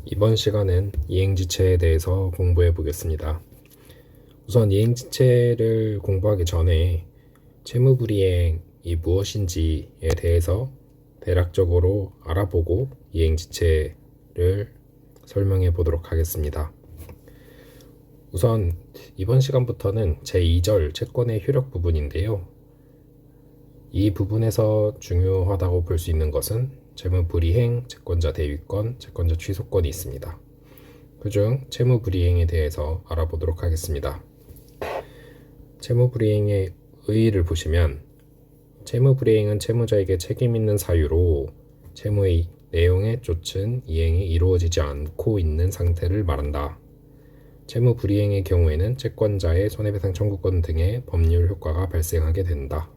이번 시간은 이행지체에 대해서 공부해 보겠습니다. 우선 이행지체를 공부하기 전에 채무불이행이 무엇인지에 대해서 대략적으로 알아보고 이행지체를 설명해 보도록 하겠습니다. 우선 이번 시간부터는 제2절 채권의 효력 부분인데요. 이 부분에서 중요하다고 볼 수 있는 것은 채무불이행, 채권자 대위권, 채권자 취소권이 있습니다. 그중 채무불이행에 대해서 알아보도록 하겠습니다. 채무불이행의 의의를 보시면 채무불이행은 채무자에게 책임 있는 사유로 채무의 내용에 쫓은 이행이 이루어지지 않고 있는 상태를 말한다. 채무불이행의 경우에는 채권자의 손해배상 청구권 등의 법률 효과가 발생하게 된다.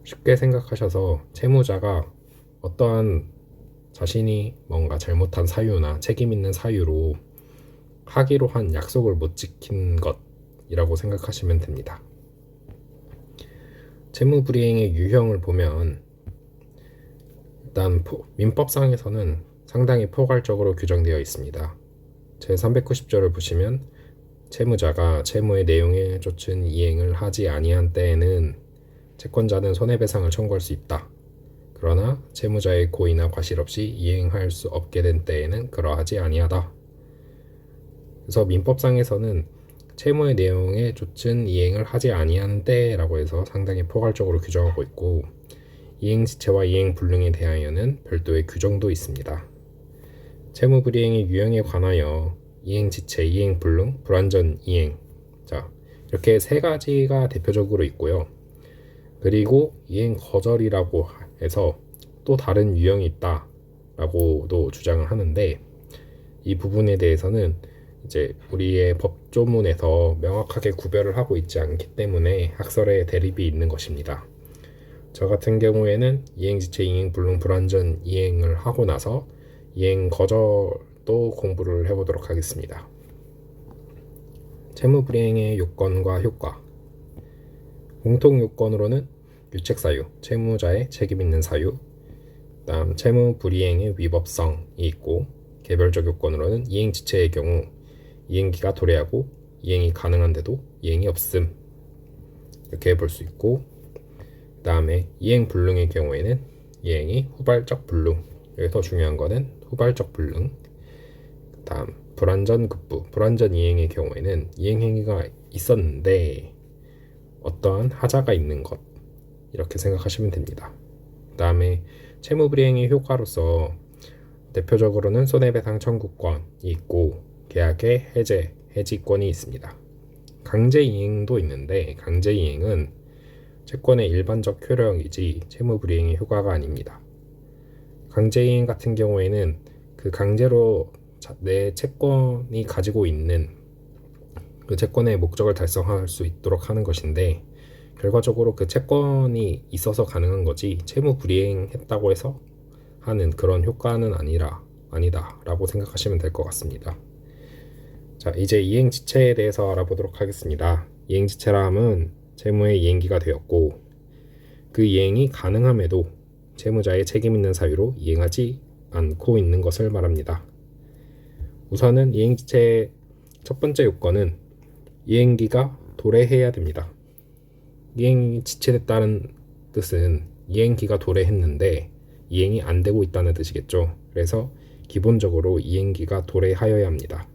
쉽게 생각하셔서 채무자가 어떠한 자신이 뭔가 잘못한 사유나 책임 있는 사유로 하기로 한 약속을 못 지킨 것이라고 생각하시면 됩니다. 채무불이행의 유형을 보면 일단 민법상에서는 상당히 포괄적으로 규정되어 있습니다. 제390조를 보시면 채무자가 채무의 내용에 쫓은 이행을 하지 아니한 때에는 채권자는 손해배상을 청구할 수 있다. 그러나 채무자의 고의나 과실 없이 이행할 수 없게 된 때에는 그러하지 아니하다. 그래서 민법상에서는 채무의 내용에 쫓은 이행을 하지 아니하는 때라고 해서 상당히 포괄적으로 규정하고 있고, 이행지체와 이행불능에 대하여는 별도의 규정도 있습니다. 채무불이행의 유형에 관하여 이행지체, 이행불능, 불완전 이행, 이렇게 세 가지가 대표적으로 있고요. 그리고 이행거절이라고 해서 또 다른 유형이 있다라고도 주장을 하는데, 이 부분에 대해서는 이제 우리의 법조문에서 명확하게 구별을 하고 있지 않기 때문에 학설에 대립이 있는 것입니다. 저 같은 경우에는 이행지체, 이행불능, 불완전 이행을 하고 나서 이행거절도 공부를 해보도록 하겠습니다. 채무불이행의 요건과 효과. 공통요건으로는 유책사유, 채무자의 책임 있는 사유, 다음 채무불이행의 위법성이 있고, 개별적 요건으로는 이행지체의 경우 이행기가 도래하고 이행이 가능한데도 이행이 없음, 이렇게 볼 수 있고, 그 다음에 이행불능의 경우에는 이행이 후발적 불능, 여기서 중요한 거는 후발적 불능. 그 다음 불완전 급부, 불완전 이행의 경우에는 이행행위가 있었는데 어떠한 하자가 있는 것, 이렇게 생각하시면 됩니다. 그 다음에 채무불이행의 효과로서 대표적으로는 손해배상 청구권이 있고 계약의 해지권이 있습니다. 강제이행도 있는데 강제이행은 채권의 일반적 효력이지 채무불이행의 효과가 아닙니다. 강제이행 같은 경우에는 그 강제로 내 채권이 가지고 있는 그 채권의 목적을 달성할 수 있도록 하는 것인데, 결과적으로 그 채권이 있어서 가능한 거지 채무불이행했다고 해서 하는 그런 효과는 아니다라고 생각하시면 될 것 같습니다. 자, 이제 이행지체에 대해서 알아보도록 하겠습니다. 이행지체라 함은 채무의 이행기가 되었고 그 이행이 가능함에도 채무자의 책임 있는 사유로 이행하지 않고 있는 것을 말합니다. 우선은 이행지체의 첫 번째 요건은 이행기가 도래해야 됩니다. 이행이 지체됐다는 뜻은 이행기가 도래했는데 이행이 안 되고 있다는 뜻이겠죠. 그래서 기본적으로 이행기가 도래하여야 합니다.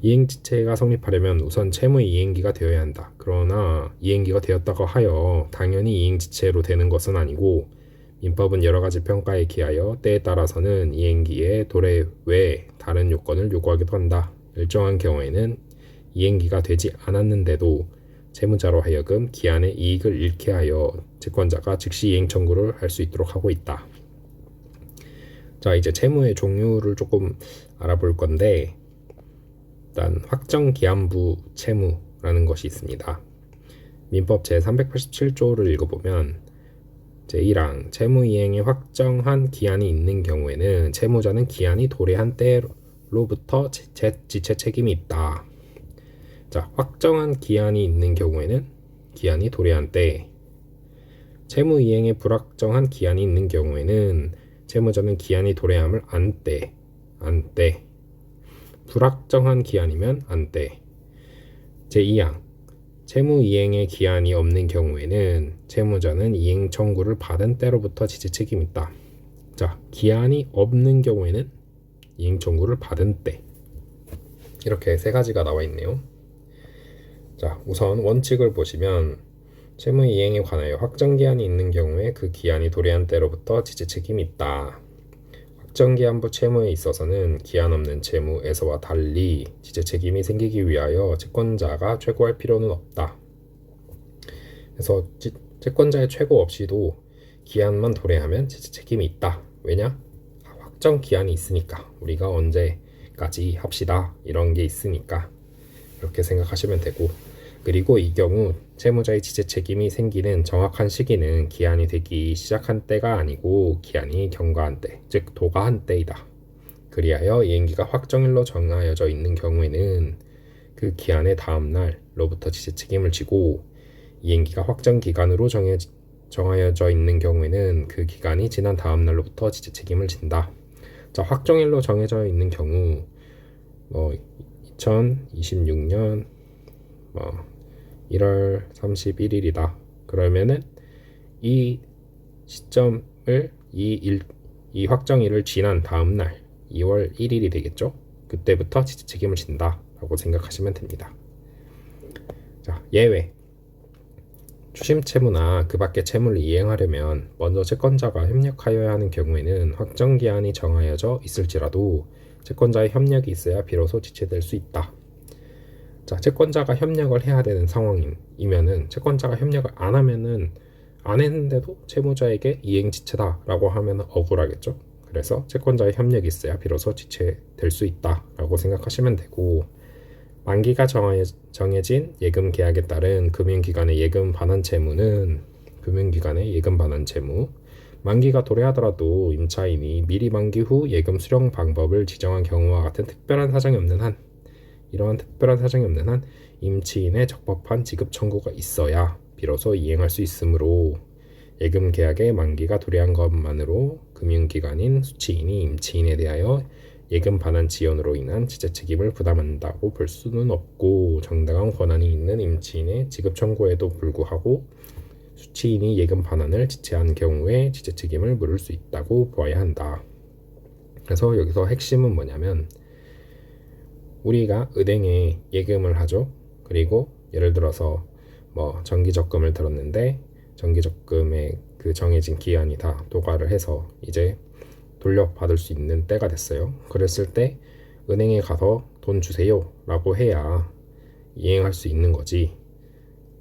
이행지체가 성립하려면 우선 채무의 이행기가 되어야 한다. 그러나 이행기가 되었다고 하여 당연히 이행지체로 되는 것은 아니고, 민법은 여러 가지 평가에 기하여 때에 따라서는 이행기의 도래 외에 다른 요건을 요구하기도 한다. 일정한 경우에는 이행기가 되지 않았는데도 채무자로 하여금 기한의 이익을 잃게 하여 채권자가 즉시 이행 청구를 할 수 있도록 하고 있다. 자, 이제 채무의 종류를 조금 알아볼 건데, 일단 확정기한부 채무라는 것이 있습니다. 민법 제387조를 읽어보면 제1항 채무이행이 확정한 기한이 있는 경우에는 채무자는 기한이 도래한 때로부터 지체 책임이 있다. 자, 확정한 기한이 있는 경우에는 기한이 도래한 때, 채무이행에 불확정한 기한이 있는 경우에는 채무자는 기한이 도래함을 안 떼. 불확정한 기한이면 안 떼. 제2항 채무 이행의 기한이 없는 경우에는 채무자는 이행 청구를 받은 때로부터 지체 책임이 있다. 자, 기한이 없는 경우에는 이행 청구를 받은 때. 이렇게 세 가지가 나와 있네요. 자, 우선 원칙을 보시면 채무 이행에 관하여 확정 기한이 있는 경우에 그 기한이 도래한 때로부터 지체 책임이 있다. 확정기한부 채무에 있어서는 기한 없는 채무에서와 달리 지체 책임이 생기기 위하여 채권자가 최고할 필요는 없다. 그래서 채권자의 최고 없이도 기한만 도래하면 지체 책임이 있다. 왜냐? 확정 기한이 있으니까 우리가 언제까지 합시다 이런 게 있으니까 이렇게 생각하시면 되고, 그리고 이 경우 채무자의 지체 책임이 생기는 정확한 시기는 기한이 되기 시작한 때가 아니고 기한이 경과한 때, 즉 도가한 때이다. 그리하여 이행기가 확정일로 정하여져 있는 경우에는 그 기한의 다음 날로부터 지체 책임을 지고, 이행기가 확정 기간으로 정하여져 있는 경우에는 그 기간이 지난 다음 날로부터 지체 책임을 진다. 자, 확정일로 정해져 있는 경우 2026년 1월 31일이다. 그러면은 이 시점을 이 확정일을 지난 다음 날 2월 1일이 되겠죠. 그때부터 지체 책임을 진다라고 생각하시면 됩니다. 자, 예외. 추심 채무나 그 밖의 채무를 이행하려면 먼저 채권자가 협력하여야 하는 경우에는 확정 기한이 정하여져 있을지라도 채권자의 협력이 있어야 비로소 지체될 수 있다. 자, 채권자가 협력을 해야 되는 상황이면은 채권자가 협력을 안 하면은 안 했는데도 채무자에게 이행지체다라고 하면 억울하겠죠. 그래서 채권자의 협력이 있어야 비로소 지체될 수 있다라고 생각하시면 되고, 만기가 정해진 예금 계약에 따른 금융기관의 예금 반환 채무는 금융기관의 예금 반환 채무, 만기가 도래하더라도 임차인이 미리 만기 후 예금 수령 방법을 지정한 경우와 같은 특별한 사정이 없는 한, 이러한 특별한 사정이 없는 한 임치인의 적법한 지급 청구가 있어야 비로소 이행할 수 있으므로 예금 계약의 만기가 도래한 것만으로 금융기관인 수취인이 임치인에 대하여 예금 반환 지연으로 인한 지체 책임을 부담한다고 볼 수는 없고, 정당한 권한이 있는 임치인의 지급 청구에도 불구하고 수취인이 예금 반환을 지체한 경우에 지체 책임을 물을 수 있다고 보아야 한다. 그래서 여기서 핵심은 뭐냐면, 우리가 은행에 예금을 하죠. 그리고 예를 들어서 정기적금을 들었는데 정기적금의 그 정해진 기한이 다 도과를 해서 이제 돌려받을 수 있는 때가 됐어요. 그랬을 때 은행에 가서 돈 주세요 라고 해야 이행할 수 있는 거지.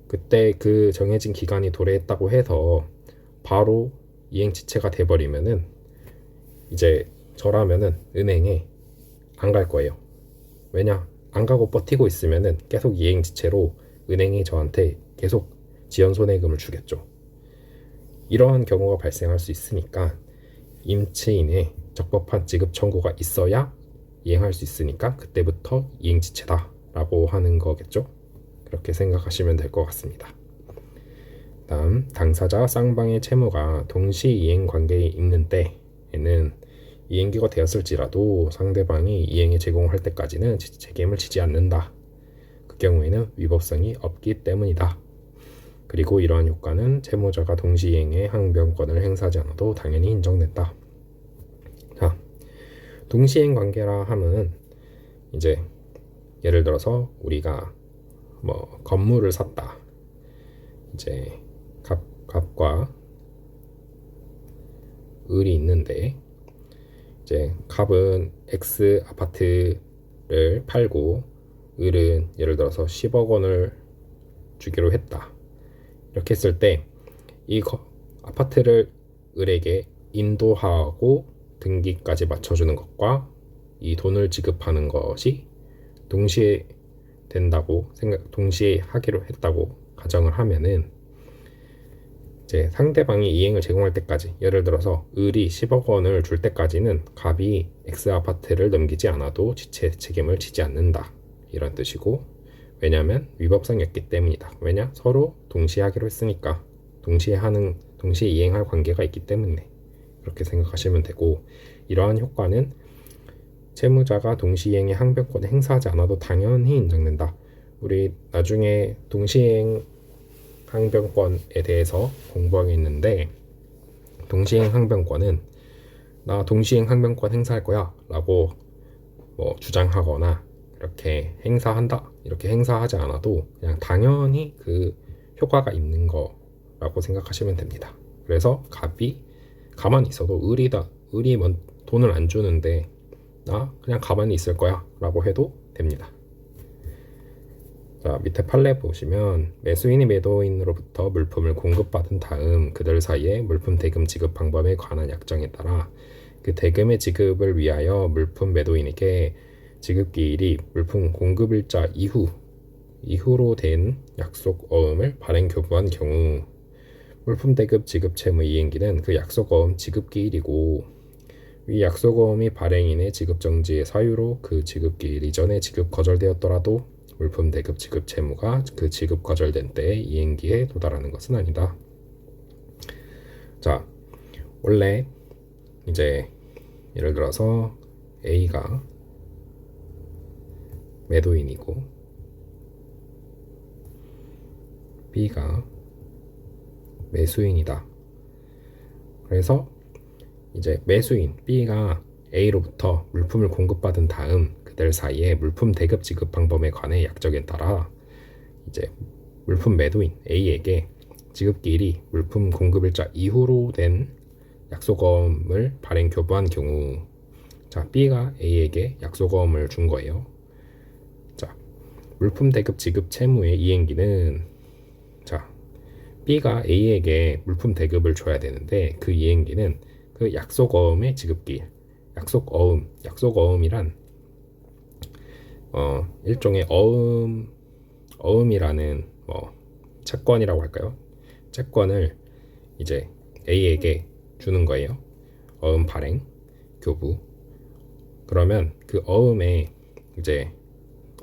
그때 그 정해진 기간이 도래했다고 해서 바로 이행지체가 돼버리면은 이제 저라면은 은행에 안 갈 거예요. 왜냐? 안 가고 버티고 있으면은 계속 이행지체로 은행이 저한테 계속 지연손해금을 주겠죠. 이러한 경우가 발생할 수 있으니까 임치인의 적법한 지급 청구가 있어야 이행할 수 있으니까 그때부터 이행지체다 라고 하는 거겠죠. 그렇게 생각하시면 될 것 같습니다. 다음, 당사자와 쌍방의 채무가 동시 이행 관계에 있는 때에는 이행기가 되었을지라도 상대방이 이행에 제공할 때까지는 책임을 지지 않는다. 그 경우에는 위법성이 없기 때문이다. 그리고 이러한 효과는 채무자가 동시 이행의 항변권을 행사하지 않아도 당연히 인정된다. 자, 동시이행 관계라 함은 이제 예를 들어서 우리가 건물을 샀다. 이제 갑과 을이 있는데, 이제 갑은 X 아파트를 팔고 을은 예를 들어서 10억 원을 주기로 했다. 이렇게 했을 때 이 아파트를 을에게 인도하고 등기까지 맞춰주는 것과 이 돈을 지급하는 것이 동시에 동시에 하기로 했다고 가정을 하면은 이제 상대방이 이행을 제공할 때까지, 예를 들어서 을이 10억 원을 줄 때까지는 갑이 X 아파트를 넘기지 않아도 지체 책임을 지지 않는다. 이런 뜻이고, 왜냐하면 위법성이 없기 때문이다. 왜냐? 서로 동시에 하기로 했으니까. 동시에 이행할 관계가 있기 때문에 이렇게 생각하시면 되고, 이러한 효과는 채무자가 동시이행의 항변권을 행사하지 않아도 당연히 인정된다. 우리 나중에 동시이행 항변권에 대해서 공부하겠는데, 동시이행 항변권은 나 동시이행 항변권 행사할 거야 라고 뭐 주장하거나 이렇게 행사한다 이렇게 행사하지 않아도 그냥 당연히 그 효과가 있는 거라고 생각하시면 됩니다. 그래서 갑이 가만히 있어도 을이 돈을 안 주는데 나 그냥 가만히 있을 거야 라고 해도 됩니다. 자, 밑에 판례 보시면 매수인이 매도인으로부터 물품을 공급받은 다음 그들 사이에 물품 대금 지급 방법에 관한 약정에 따라 그 대금의 지급을 위하여 물품 매도인에게 지급기일이 물품 공급일자 이후로 된 약속 어음을 발행 교부한 경우 물품 대금 지급 채무 이행기는 그 약속 어음 지급기일이고 위 약속 어음이 발행인의 지급 정지의 사유로 그 지급기일 이전에 지급 거절되었더라도 물품 대급 지급 채무가 그 지급 거절된 때의 이행기에 도달하는 것은 아니다. 자, 원래 이제 예를 들어서 A가 매도인이고 B가 매수인이다. 그래서 이제 매수인 B가 A로부터 물품을 공급받은 다음 그들 사이에 물품 대급 지급 방법에 관해 약정에 따라 이제 물품 매도인 A에게 지급기일이 물품 공급일자 이후로 된 약속어음을 발행 교부한 경우, 자, B가 A에게 약속어음을 준 거예요. 자, 물품 대급 지급 채무의 이행기는, 자, B가 A에게 물품 대급을 줘야 되는데 그 이행기는 그 약속어음의 지급기일, 약속어음이란 일종의 어음이라는 뭐 채권이라고 할까요? 채권을 이제 A에게 주는 거예요. 어음 발행, 교부. 그러면 그 어음에 이제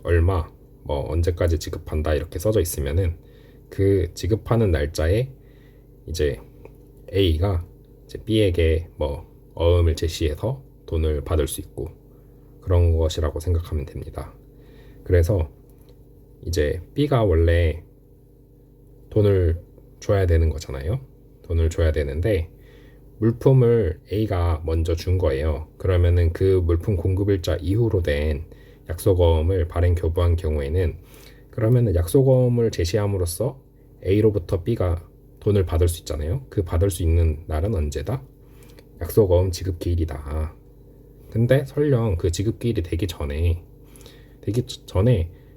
얼마, 뭐 언제까지 지급한다 이렇게 써져 있으면은 그 지급하는 날짜에 이제 A가 이제 B에게 뭐 어음을 제시해서 돈을 받을 수 있고 그런 것이라고 생각하면 됩니다. 그래서 이제 B가 원래 돈을 줘야 되는 거잖아요. 돈을 줘야 되는데 물품을 A가 먼저 준 거예요. 그러면은 그 물품 공급일자 이후로 된 약속어음을 발행 교부한 경우에는 그러면은 약속어음을 제시함으로써 A로부터 B가 돈을 받을 수 있잖아요. 그 받을 수 있는 날은 언제다? 약속어음 지급기일이다. 근데 설령 그 지급기일이 되기 전에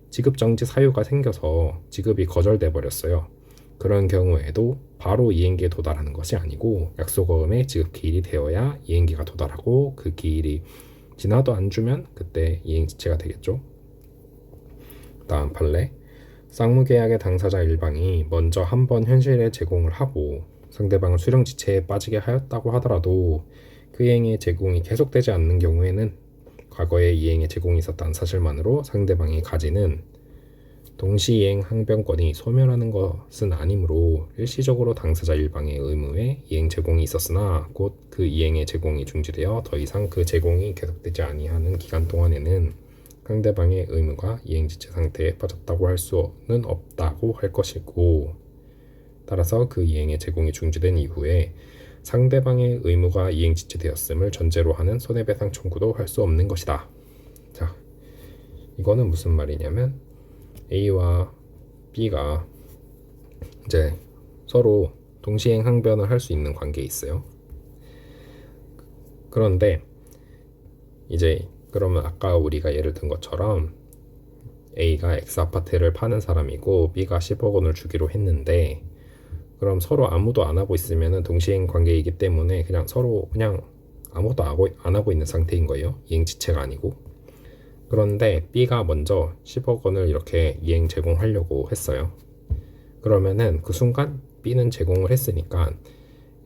지급정지 사유가 생겨서 지급이 거절돼 버렸어요. 그런 경우에도 바로 이행기에 도달하는 것이 아니고 약속어음의 지급기일이 되어야 이행기가 도달하고 그 기일이 지나도 안 주면 그때 이행지체가 되겠죠. 다음 판례. 쌍무계약의 당사자 일방이 먼저 한 번 현실에 제공을 하고 상대방을 수령지체에 빠지게 하였다고 하더라도 그 이행의 제공이 계속되지 않는 경우에는 과거에 이행의 제공이 있었다는 사실만으로 상대방이 가지는 동시이행 항변권이 소멸하는 것은 아니므로 일시적으로 당사자 일방의 의무에 이행 제공이 있었으나 곧 그 이행의 제공이 중지되어 더 이상 그 제공이 계속되지 아니하는 기간 동안에는 상대방의 의무가 이행지체 상태에 빠졌다고 할 수는 없다고 할 것이고, 따라서 그 이행의 제공이 중지된 이후에 상대방의 의무가 이행지체되었음을 전제로 하는 손해배상 청구도 할 수 없는 것이다. 자, 이거는 무슨 말이냐면 A와 B가 이제 서로 동시행 항변을 할 수 있는 관계에 있어요. 그런데 이제 그러면 아까 우리가 예를 든 것처럼 A가 X 아파트를 파는 사람이고 B가 10억 원을 주기로 했는데 그럼 서로 아무도 안 하고 있으면 동시행 관계이기 때문에 그냥 서로 그냥 아무것도 안 하고 있는 상태인 거예요. 이행지체가 아니고. 그런데 B가 먼저 10억 원을 이렇게 이행 제공하려고 했어요. 그러면은 그 순간 B는 제공을 했으니까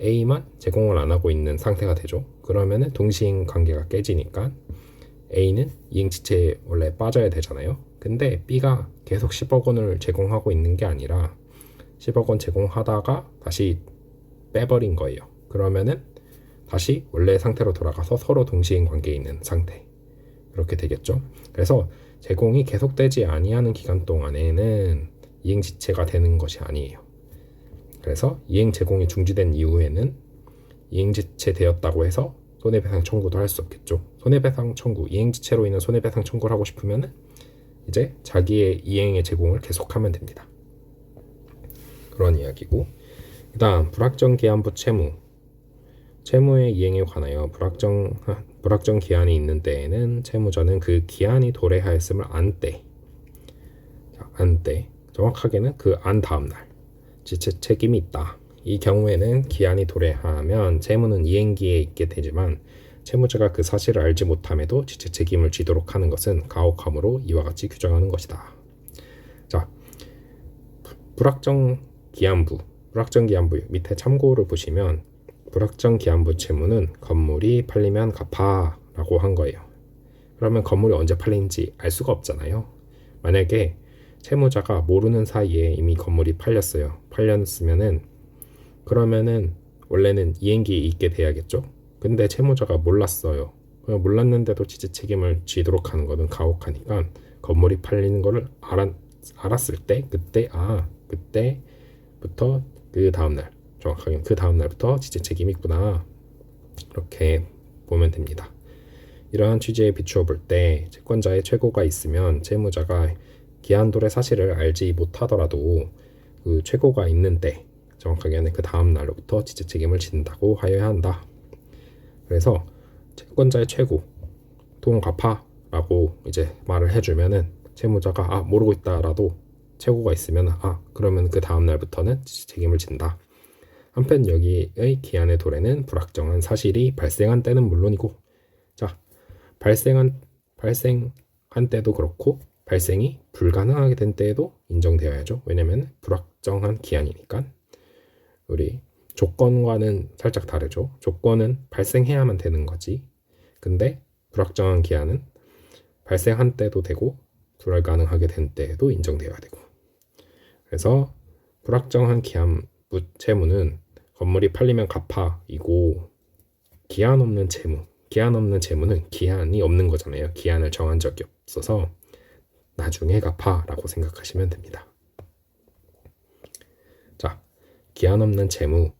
A만 제공을 안 하고 있는 상태가 되죠. 그러면은 동시행 관계가 깨지니까 A는 이행지체에 원래 빠져야 되잖아요. 근데 B가 계속 10억 원을 제공하고 있는 게 아니라 10억 원 제공하다가 다시 빼버린 거예요. 그러면은 다시 원래 상태로 돌아가서 서로 동시인 관계에 있는 상태, 이렇게 되겠죠. 그래서 제공이 계속되지 아니하는 기간 동안에는 이행지체가 되는 것이 아니에요. 그래서 이행 제공이 중지된 이후에는 이행지체 되었다고 해서 손해배상 청구도 할 수 없겠죠. 손해배상 청구, 이행지체로 인한 손해배상 청구를 하고 싶으면 이제 자기의 이행의 제공을 계속하면 됩니다. 그런 이야기고, 그 다음 불확정기한부 채무의 이행에 관하여 불확정 기한이 있는 때에는 채무자는 그 기한이 도래하였음을 안 때, 정확하게는 그 안 다음날 지체 책임이 있다. 이 경우에는 기한이 도래하면 채무는 이행기에 있게 되지만 채무자가 그 사실을 알지 못함에도 지체 책임을 지도록 하는 것은 가혹함으로 이와 같이 규정하는 것이다. 자, 불확정기한부 밑에 참고를 보시면 불확정기한부 채무는 건물이 팔리면 갚아라고 한 거예요. 그러면 건물이 언제 팔린지 알 수가 없잖아요. 만약에 채무자가 모르는 사이에 이미 건물이 팔렸으면은 그러면은 원래는 이행기에 있게 돼야겠죠. 근데 채무자가 몰랐어요. 몰랐는데도 지체 책임을 지도록 하는 것은 가혹하니까 건물이 팔리는 거를 알았을 때 그때부터 그 다음날, 정확하게 그 다음날부터 지체 책임이 있구나, 이렇게 보면 됩니다. 이러한 취지에 비추어 볼 때 채권자의 최고가 있으면 채무자가 기한 도래 사실을 알지 못하더라도 그 최고가 있는데 정확하게는 그 다음날로부터 지체 책임을 진다고 하여야 한다. 그래서 채권자의 최고 돈 갚아라고 이제 말을 해주면은 채무자가 모르고 있다라도 최고가 있으면 그러면 그 다음날부터는 지체 책임을 진다. 한편 여기의 기한의 도래는 불확정한 사실이 발생한 때는 물론이고, 자, 발생한 때도 그렇고 발생이 불가능하게 된 때에도 인정되어야죠. 왜냐면 불확정한 기한이니까. 우리 조건과는 살짝 다르죠. 조건은 발생해야만 되는 거지. 근데 불확정한 기한은 발생한 때도 되고 불가능하게 된 때에도 인정되어야 되고. 그래서 불확정한 기한부 채무는 건물이 팔리면 갚아이고, 기한 없는 채무는 기한이 없는 거잖아요. 기한을 정한 적이 없어서 나중에 갚아라고 생각하시면 됩니다. 자, 기한 없는 채무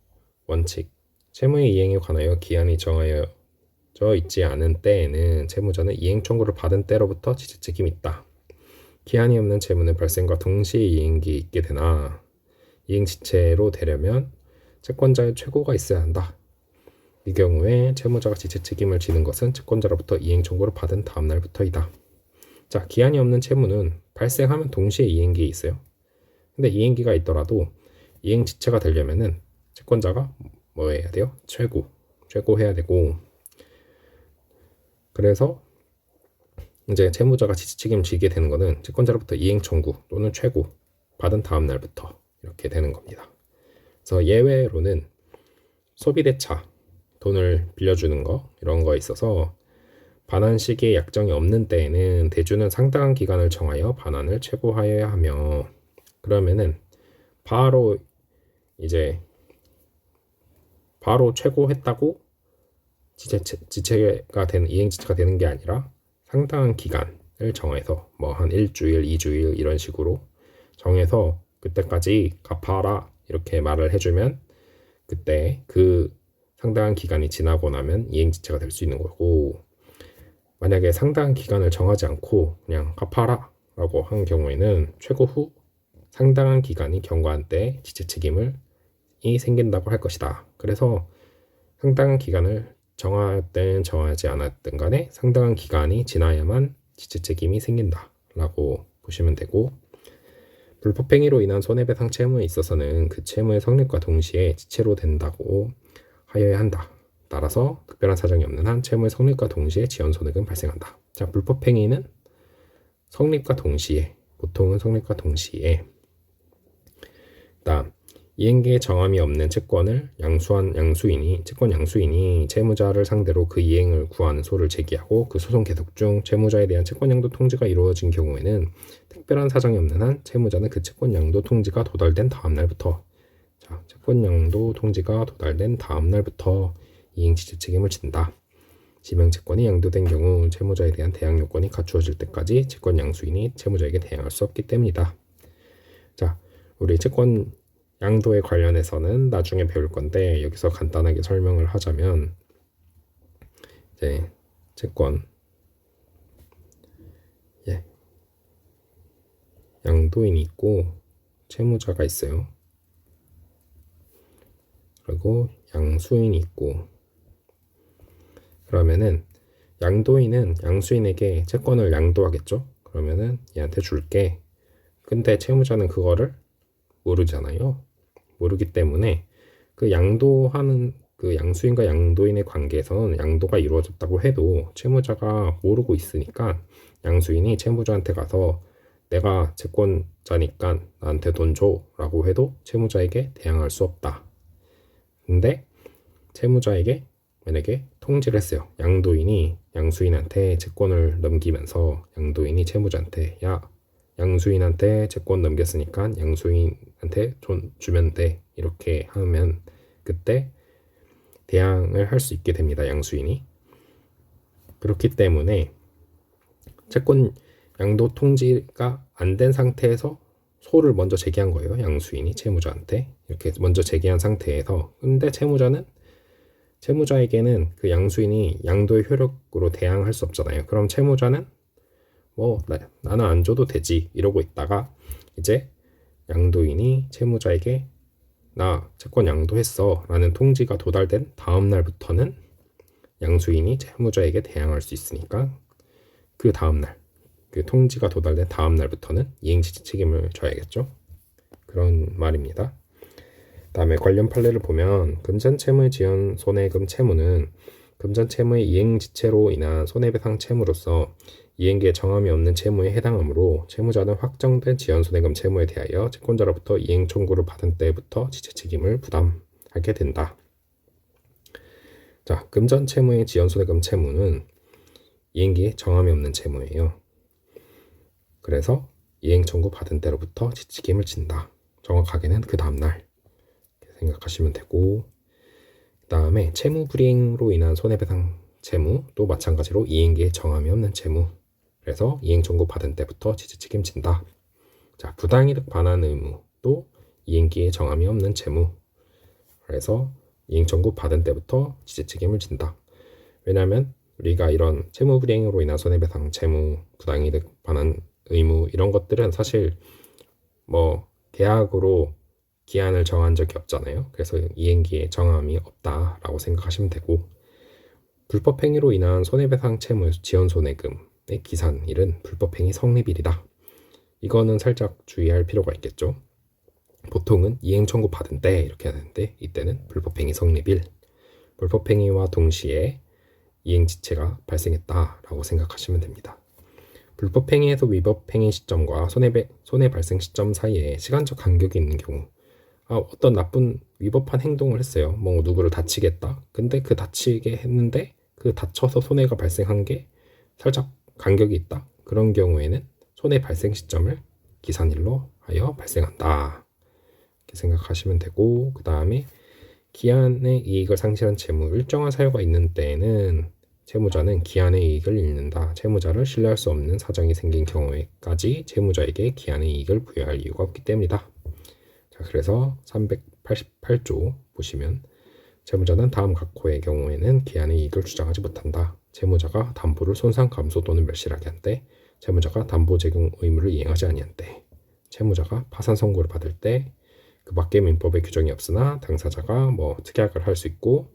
원칙. 채무의 이행에 관하여 기한이 정하여져 있지 않은 때에는 채무자는 이행 청구를 받은 때로부터 지체 책임이 있다. 기한이 없는 채무는 발생과 동시에 이행기에 있게 되나 이행지체로 되려면 채권자의 최고가 있어야 한다. 이 경우에 채무자가 지체 책임을 지는 것은 채권자로부터 이행 청구를 받은 다음 날부터이다. 자, 기한이 없는 채무는 발생하면 동시에 이행기에 있어요. 근데 이행기가 있더라도 이행지체가 되려면은 채권자가 뭐 해야 돼요? 최고 해야 되고, 그래서 이제 채무자가 지체 책임을 지게 되는 거는 채권자로부터 이행 청구 또는 최고 받은 다음 날부터 이렇게 되는 겁니다. 그래서 예외로는 소비대차, 돈을 빌려주는 거, 이런 거에 있어서 반환 시기에 약정이 없는 때에는 대주는 상당한 기간을 정하여 반환을 최고하여야 하며, 그러면은 바로 최고했다고 지체가 되는, 이행지체가 되는 게 아니라 상당한 기간을 정해서 뭐 한 일주일, 2주일 이런 식으로 정해서 그때까지 갚아라 이렇게 말을 해주면 그때 그 상당한 기간이 지나고 나면 이행지체가 될 수 있는 거고, 만약에 상당한 기간을 정하지 않고 그냥 갚아라 라고 한 경우에는 최고 후 상당한 기간이 경과한 때 지체 책임이 생긴다고 할 것이다. 그래서 상당한 기간을 정하든 정하지 않았든 간에 상당한 기간이 지나야만 지체 책임이 생긴다 라고 보시면 되고, 불법행위로 인한 손해배상 채무에 있어서는 그 채무의 성립과 동시에 지체로 된다고 하여야 한다. 따라서 특별한 사정이 없는 한 채무의 성립과 동시에 지연손익은 발생한다. 자, 불법행위는 성립과 동시에, 보통은 성립과 동시에. 다음, 이행기에 정함이 없는 채권을 채권 양수인이 채무자를 상대로 그 이행을 구하는 소를 제기하고 그 소송 계속 중 채무자에 대한 채권 양도 통지가 이루어진 경우에는 특별한 사정이 없는 한 채무자는 그 채권 양도 통지가 도달된 다음 날부터, 자, 채권 양도 통지가 도달된 다음 날부터 이행지체 책임을 진다. 지명채권이 양도된 경우 채무자에 대한 대항 요건이 갖추어질 때까지 채권 양수인이 채무자에게 대항할 수 없기 때문이다. 자, 우리 채권 양도에 관련해서는 나중에 배울 건데 여기서 간단하게 설명을 하자면 이제 채권 양도인이 있고 채무자가 있어요. 그리고 양수인이 있고 그러면은 양도인은 양수인에게 채권을 양도하겠죠. 그러면은 얘한테 줄게. 근데 채무자는 그거를 모르잖아요. 모르기 때문에 그 양도하는 그 양수인과 양도인의 관계에서는 양도가 이루어졌다고 해도 채무자가 모르고 있으니까 양수인이 채무자한테 가서 내가 채권자니까 나한테 돈 줘 라고 해도 채무자에게 대항할 수 없다. 근데 채무자에게 만약에 통지를 했어요. 양도인이 양수인한테 채권을 넘기면서 양도인이 채무자한테 야 양수인한테 채권 넘겼으니까 양수인한테 돈 주면 돼 이렇게 하면 그때 대항을 할 수 있게 됩니다. 양수인이. 그렇기 때문에 채권 양도 통지가 안 된 상태에서 소를 먼저 제기한 거예요. 양수인이 채무자한테 이렇게 먼저 제기한 상태에서 근데 채무자에게는 그 양수인이 양도의 효력으로 대항할 수 없잖아요. 그럼 채무자는 뭐 나는 안 줘도 되지 이러고 있다가 이제 양도인이 채무자에게 나 채권 양도했어 라는 통지가 도달된 다음 날부터는 양수인이 채무자에게 대항할 수 있으니까 그 다음 날 그 통지가 도달된 다음 날부터는 이행지체 책임을 져야겠죠. 그런 말입니다. 다음에 관련 판례를 보면 금전채무 지연 손해금 채무는 금전채무의 이행지체로 인한 손해배상 채무로서 이행기에 정함이 없는 채무에 해당하므로 채무자는 확정된 지연손해금 채무에 대하여 채권자로부터 이행 청구를 받은 때부터 지체 책임을 부담하게 된다. 자, 금전채무의 지연손해금 채무는 이행기에 정함이 없는 채무예요. 그래서 이행 청구 받은 때로부터 지체 책임을 진다. 정확하게는 그 다음날 생각하시면 되고 그 다음에 채무 불이행으로 인한 손해배상 채무도 마찬가지로 이행기에 정함이 없는 채무 그래서 이행 청구 받은 때부터 지체 책임진다. 자, 부당이득 반환 의무도 이행기에 정함이 없는 채무 그래서 이행 청구 받은 때부터 지체 책임을 진다. 왜냐하면 우리가 이런 채무 불이행으로 인한 손해배상 채무, 부당이득 반환 의무 이런 것들은 사실 뭐 계약으로 기한을 정한 적이 없잖아요. 그래서 이행기에 정함이 없다라고 생각하시면 되고 불법행위로 인한 손해배상 채무 지연손해금의 기산일은 불법행위 성립일이다. 이거는 살짝 주의할 필요가 있겠죠. 보통은 이행 청구 받은 때 이렇게 하는데 이때는 불법행위 성립일 불법행위와 동시에 이행지체가 발생했다라고 생각하시면 됩니다. 불법행위에서 위법행위 시점과 손해 발생 시점 사이에 시간적 간격이 있는 경우 어떤 나쁜 위법한 행동을 했어요. 뭐 누구를 다치겠다. 근데 그 다치게 했는데 그 다쳐서 손해가 발생한 게 살짝 간격이 있다. 그런 경우에는 손해 발생 시점을 기산일로 하여 발생한다. 이렇게 생각하시면 되고 그 다음에 기한의 이익을 상실한 채무 일정한 사유가 있는 때에는 채무자는 기한의 이익을 잃는다. 채무자를 신뢰할 수 없는 사정이 생긴 경우에까지 채무자에게 기한의 이익을 부여할 이유가 없기 때문이다. 자, 그래서 388조 보시면 채무자는 다음 각호의 경우에는 기한의 이익을 주장하지 못한다. 채무자가 담보를 손상 감소 또는 멸실하게 한 때, 채무자가 담보 제공 의무를 이행하지 아니한 때, 채무자가 파산 선고를 받을 때, 그 밖에 민법에 규정이 없으나 당사자가 뭐 특약을 할 수 있고,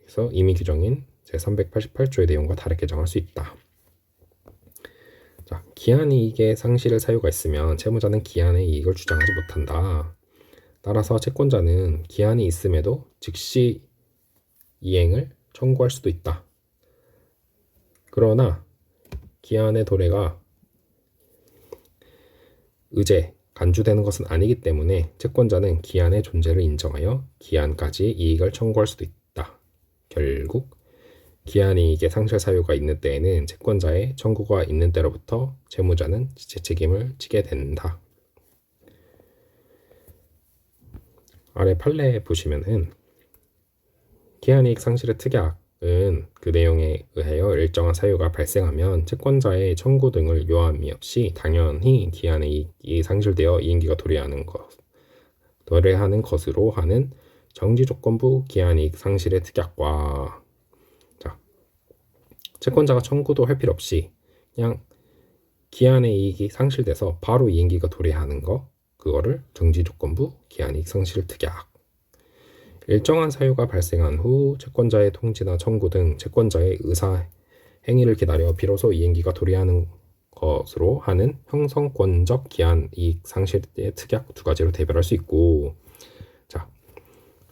그래서 임의 규정인 제388조의 내용과 다르게 정할 수 있다. 자, 기한 이익의 상실의 사유가 있으면 채무자는 기한의 이익을 주장하지 못한다. 따라서 채권자는 기한이 있음에도 즉시 이행을 청구할 수도 있다. 그러나 기한의 도래가 의제, 간주되는 것은 아니기 때문에 채권자는 기한의 존재를 인정하여 기한까지 이익을 청구할 수도 있다. 결국 기한 이익의 상실 사유가 있는 때에는 채권자의 청구가 있는 때로부터 채무자는 지체 책임을 지게 된다. 아래 판례 보시면은 기한이익 상실의 특약은 그 내용에 의하여 일정한 사유가 발생하면 채권자의 청구 등을 요함이 없이 당연히 기한이익이 상실되어 이행기가 도래하는 것으로 하는 정지조건부 기한이익 상실의 특약과, 자, 채권자가 청구도 할 필요 없이 그냥 기한의 이익이 상실돼서 바로 이행기가 도래하는 거, 그거를 정지조건부 기한이익 상실 특약. 일정한 사유가 발생한 후 채권자의 통지나 청구 등 채권자의 의사 행위를 기다려 비로소 이행기가 도래하는 것으로 하는 형성권적 기한이익 상실의 특약 두 가지로 대별할 수 있고, 자,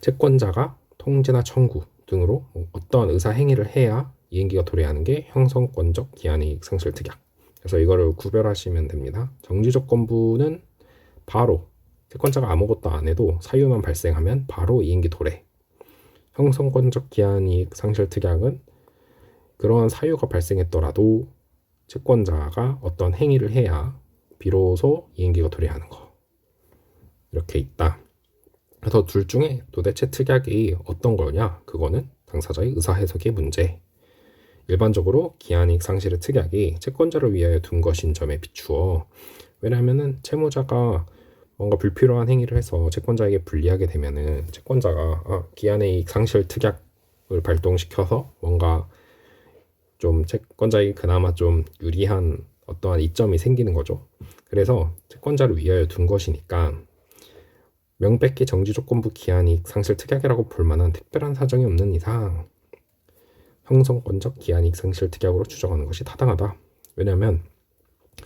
채권자가 통지나 청구 등으로 어떤 의사 행위를 해야 이행기가 도래하는 게 형성권적 기한이익 상실 특약. 그래서 이거를 구별하시면 됩니다. 정지조건부는 바로 채권자가 아무것도 안 해도 사유만 발생하면 바로 이행기 도래. 형성권적 기한이익 상실 특약은 그런 사유가 발생했더라도 채권자가 어떤 행위를 해야 비로소 이행기가 도래하는 거. 이렇게 있다. 그래서 둘 중에 도대체 특약이 어떤 거냐? 그거는 당사자의 의사해석의 문제. 일반적으로 기한이익 상실의 특약이 채권자를 위하여 둔 것인 점에 비추어, 왜냐하면은 채무자가 뭔가 불필요한 행위를 해서 채권자에게 불리하게 되면은 채권자가 기한이익 상실 특약을 발동시켜서 뭔가 좀 채권자에게 그나마 좀 유리한 어떠한 이점이 생기는 거죠. 그래서 채권자를 위하여 둔 것이니까 명백히 정지조건부 기한이익 상실 특약이라고 볼 만한 특별한 사정이 없는 이상 형성권적 기한이익 상실 특약으로 추정하는 것이 타당하다. 왜냐하면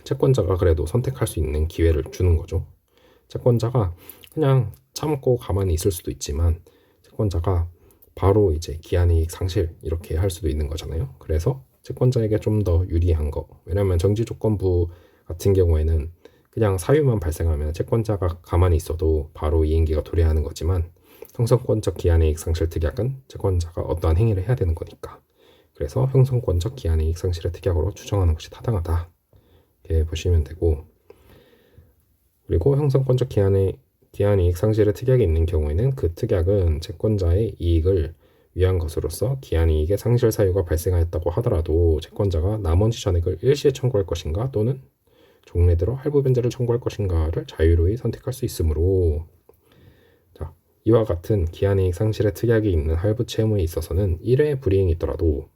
채권자가 그래도 선택할 수 있는 기회를 주는 거죠. 채권자가 그냥 참고 가만히 있을 수도 있지만 채권자가 바로 이제 기한이익 상실 이렇게 할 수도 있는 거잖아요. 그래서 채권자에게 좀 더 유리한 거. 왜냐하면 정지조건부 같은 경우에는 그냥 사유만 발생하면 채권자가 가만히 있어도 바로 이행기가 도래하는 거지만 형성권적 기한이익 상실 특약은 채권자가 어떠한 행위를 해야 되는 거니까. 그래서 형성권적 기한이익 상실의 특약으로 추정하는 것이 타당하다. 이렇게 보시면 되고, 그리고 형성권적 기한이익 상실의 특약이 있는 경우에는 그 특약은 채권자의 이익을 위한 것으로서 기한이익의 상실 사유가 발생하였다고 하더라도 채권자가 나머지 전액을 일시에 청구할 것인가 또는 종래대로 할부 변제를 청구할 것인가를 자유로이 선택할 수 있으므로, 자, 이와 같은 기한이익 상실의 특약이 있는 할부 채무에 있어서는 1회 불이행이 있더라도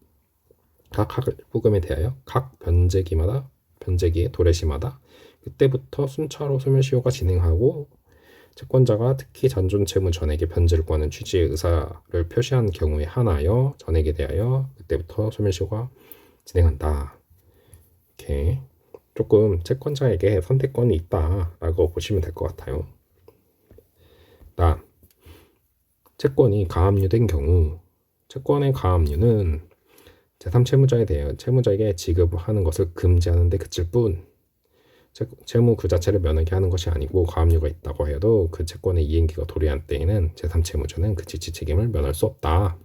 각 할부금에 대하여 각 변제기의 도래시마다 그때부터 순차로 소멸시효가 진행하고 채권자가 특히 잔존채무 전액의 변제를 구하는 취지의 의사를 표시한 경우에 한하여 전액에 대하여 그때부터 소멸시효가 진행한다. 이렇게 조금 채권자에게 선택권이 있다라고 보시면 될 것 같아요. 다음, 채권이 가압류된 경우, 채권의 가압류는 제3채무자에 대해 채무자에게 지급하는 것을 금지하는 데 그칠 뿐 채무 그 자체를 면하게 하는 것이 아니고, 가압류가 있다고 해도 그 채권의 이행기가 도래한 때에는 제3채무자는 그 지치 책임을 면할 수 없다.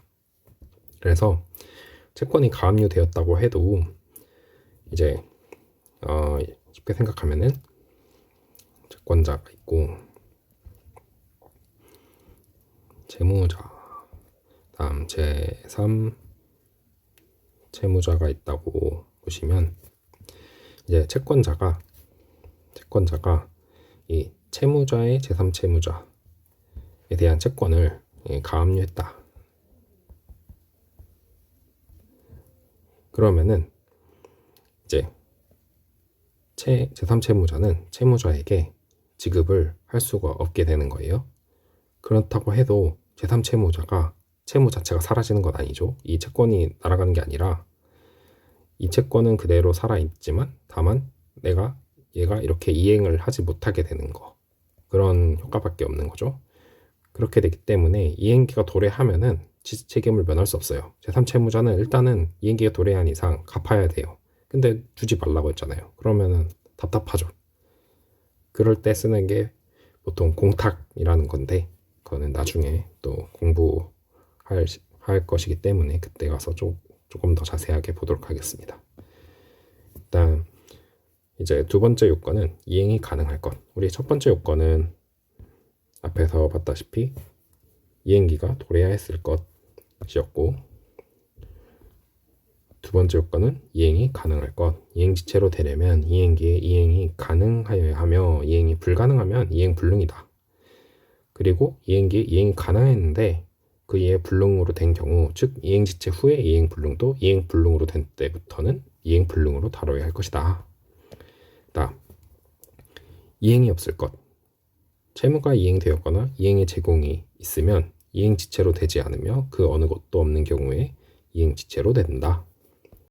그래서 채권이 가압류되었다고 해도 이제 쉽게 생각하면은 채권자가 있고 채무자, 다음 제3 채무자가 있다고 보시면, 이제 채권자가 이 채무자의 제3채무자에 대한 채권을 가압류했다. 그러면은 이제 제3채무자는 채무자에게 지급을 할 수가 없게 되는 거예요. 그렇다고 해도 제3채무자가 채무 자체가 사라지는 건 아니죠. 이 채권이 날아가는 게 아니라 이 채권은 그대로 살아있지만 다만 얘가 이렇게 이행을 하지 못하게 되는 거, 그런 효과밖에 없는 거죠. 그렇게 되기 때문에 이행기가 도래하면은 지치 책임을 면할 수 없어요. 제3채무자는 일단은 이행기가 도래한 이상 갚아야 돼요. 근데 주지 말라고 했잖아요. 그러면은 답답하죠. 그럴 때 쓰는 게 보통 공탁이라는 건데, 그거는 나중에 또 공부할 것이기 때문에 그때 가서 조금 더 자세하게 보도록 하겠습니다. 일단 이제 두 번째 요건은 이행이 가능할 것. 우리 첫 번째 요건은 앞에서 봤다시피 이행기가 도래해야 했을 것. 것이었고, 두 번째 요건은 이행이 가능할 것. 이행지체로 되려면 이행기의 이행이 가능하여야 하며 이행이 불가능하면 이행 불능이다. 그리고 이행기의 이행이 가능했는데 그 이행 불능으로 된 경우, 즉 이행지체 후에 이행 불능도 이행 불능으로 된 때부터는 이행 불능으로 다뤄야 할 것이다. 다음, 이행이 없을 것. 채무가 이행되었거나 이행의 제공이 있으면 이행지체로 되지 않으며 그 어느 것도 없는 경우에 이행지체로 된다.